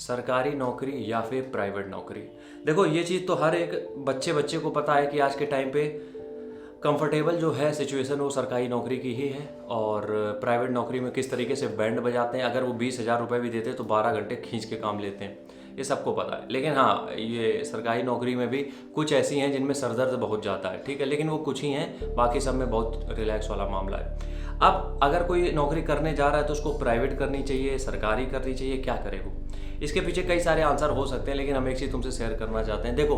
सरकारी नौकरी या फिर प्राइवेट नौकरी। देखो ये चीज़ तो हर एक बच्चे बच्चे को पता है कि आज के टाइम पे कंफर्टेबल जो है सिचुएशन वो सरकारी नौकरी की ही है। और प्राइवेट नौकरी में किस तरीके से बैंड बजाते हैं, अगर वो 20,000 रुपये भी देते हैं तो 12 घंटे खींच के काम लेते हैं, ये सबको पता है। लेकिन हाँ, ये सरकारी नौकरी में भी कुछ ऐसी हैं जिनमें सरदर्द बहुत ज़्यादा है, ठीक है, लेकिन वो कुछ ही हैं, बाकी सब में बहुत रिलैक्स वाला मामला है। अब अगर कोई नौकरी करने जा रहा है तो उसको प्राइवेट करनी चाहिए, सरकारी करनी चाहिए, क्या करे वो? इसके पीछे कई सारे आंसर हो सकते हैं, लेकिन हम एक चीज़ तुमसे शेयर करना चाहते हैं। देखो,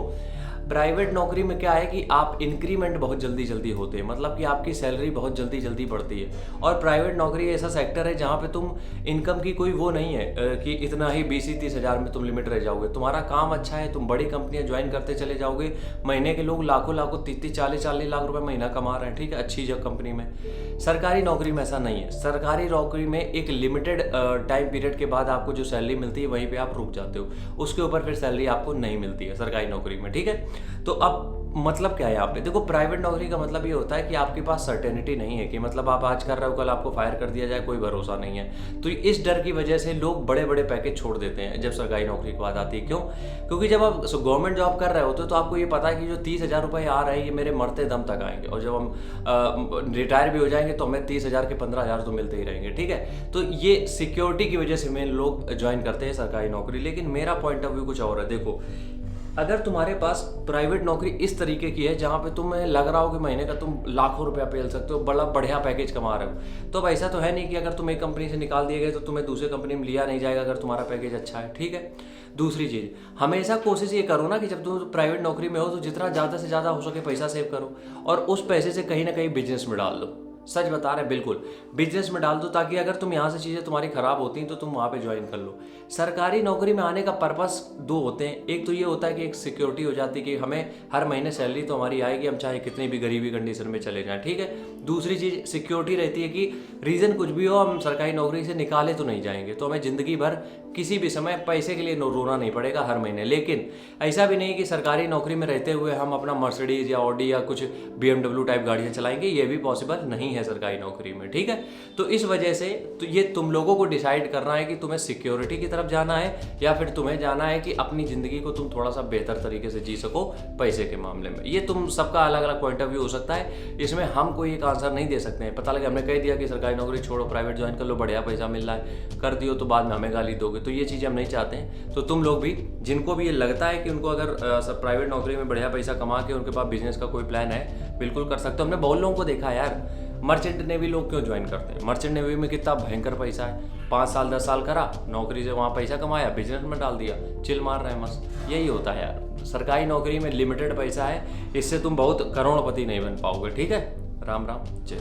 प्राइवेट नौकरी में क्या है कि आप इंक्रीमेंट बहुत जल्दी जल्दी होते हैं, मतलब कि आपकी सैलरी बहुत जल्दी जल्दी बढ़ती है। और प्राइवेट नौकरी ऐसा सेक्टर है जहाँ पे तुम इनकम की कोई वो नहीं है कि इतना ही 20-30 हज़ार में तुम लिमिट रह जाओगे। तुम्हारा काम अच्छा है, तुम बड़ी कंपनियां ज्वाइन करते चले जाओगे, महीने के लोग लाखों लाखों 30-40 लाख रुपए महीना कमा रहे हैं, ठीक है, अच्छी जगह कंपनी में। सरकारी नौकरी में ऐसा नहीं है। सरकारी नौकरी में एक लिमिटेड टाइम पीरियड के बाद आपको जो सैलरी मिलती है वहीं पे आप रुक जाते हो, उसके ऊपर फिर सैलरी आपको नहीं मिलती है सरकारी नौकरी में, ठीक है। तो अब मतलब क्या है यहाँ पे? देखो, प्राइवेट नौकरी का मतलब ये होता है कि आपके पास सर्टेनिटी नहीं है, कि मतलब आप आज कर रहे हो कल आपको फायर कर दिया जाए, कोई भरोसा नहीं है। तो इस डर की वजह से लोग बड़े बड़े पैकेज छोड़ देते हैं जब सरकारी नौकरी की बात आती है। क्यों? क्योंकि जब आप गवर्नमेंट जॉब कर रहे होते हो तो आपको ये पता है कि जो 30,000 रुपये आ रहे हैं ये मेरे मरते दम तक आएंगे, और जब हम रिटायर भी हो जाएंगे तो हमें 30,000 के 15,000 तो मिलते ही रहेंगे, ठीक है। तो ये सिक्योरिटी की वजह से मेन लोग ज्वाइन करते हैं सरकारी नौकरी। लेकिन मेरा पॉइंट ऑफ व्यू कुछ और है। देखो, अगर तुम्हारे पास प्राइवेट नौकरी इस तरीके की है जहाँ पे तुम्हें लग रहा हो कि महीने का तुम लाखों रुपया पेल सकते हो, बड़ा बढ़िया पैकेज कमा रहे हो, तो अब ऐसा तो है नहीं कि अगर तुम एक कंपनी से निकाल दिए गए तो तुम्हें दूसरी कंपनी में लिया नहीं जाएगा अगर तुम्हारा पैकेज अच्छा है, ठीक है। दूसरी चीज़, हमेशा कोशिश ये करो ना कि जब तुम प्राइवेट नौकरी में हो तो जितना ज़्यादा से ज़्यादा हो सके पैसा सेव करो, और उस पैसे से कहीं ना कहीं बिजनेस में डाल दो। सच बता रहे हैं, बिल्कुल बिजनेस में डाल दो, ताकि अगर तुम यहाँ से चीज़ें तुम्हारी खराब होती हैं तो तुम वहाँ पे ज्वाइन कर लो। सरकारी नौकरी में आने का पर्पस दो होते हैं। एक तो ये होता है कि एक सिक्योरिटी हो जाती है कि हमें हर महीने सैलरी तो हमारी आएगी, हम चाहे कितनी भी गरीबी कंडीशन में चले जाएं, ठीक है। दूसरी चीज़ सिक्योरिटी रहती है कि रीज़न कुछ भी हो, हम सरकारी नौकरी से निकाले तो नहीं जाएंगे, तो हमें ज़िंदगी भर किसी भी समय पैसे के लिए रोना नहीं पड़ेगा हर महीने। लेकिन ऐसा भी नहीं कि सरकारी नौकरी में रहते हुए हम अपना मर्सिडीज या ऑडी या कुछ BMW टाइप गाड़ियाँ चलाएंगे, ये भी पॉसिबल नहीं है सरकारी नौकरी में, ठीक है। तो इस वजह से तो ये तुम लोगों को डिसाइड करना है कि तुम्हें सिक्योरिटी की तरफ जाना है या फिर तुम्हें जाना है कि अपनी ज़िंदगी को तुम थोड़ा सा बेहतर तरीके से जी सको पैसे के मामले में। ये तुम सबका अलग अलग पॉइंट ऑफ व्यू हो सकता है, इसमें हम कोई एक आंसर नहीं दे सकते हैं। पता लगे हमने कह दिया कि सरकारी नौकरी छोड़ो, प्राइवेट ज्वाइन कर लो, बढ़िया पैसा मिल रहा है, कर दियो तो बाद में हमें गाली दोगे, तो ये चीज़ें हम नहीं चाहते हैं। तो तुम लोग भी, जिनको भी ये लगता है कि उनको अगर प्राइवेट नौकरी में बढ़िया पैसा कमा के उनके पास बिजनेस का कोई प्लान है, बिल्कुल कर सकते हो। हमने बहुत लोगों को देखा है यार, मर्चेंट नेवी लोग क्यों ज्वाइन करते हैं? मर्चेंट नेवी में कितना भयंकर पैसा है, 5 साल 10 साल करा नौकरी से, वहाँ पैसा कमाया, बिजनेस में डाल दिया, चिल मार रहे हैं मस्त। यही होता है यार, सरकारी नौकरी में लिमिटेड पैसा है, इससे तुम बहुत करोड़पति नहीं बन पाओगे, ठीक है। राम राम, जय।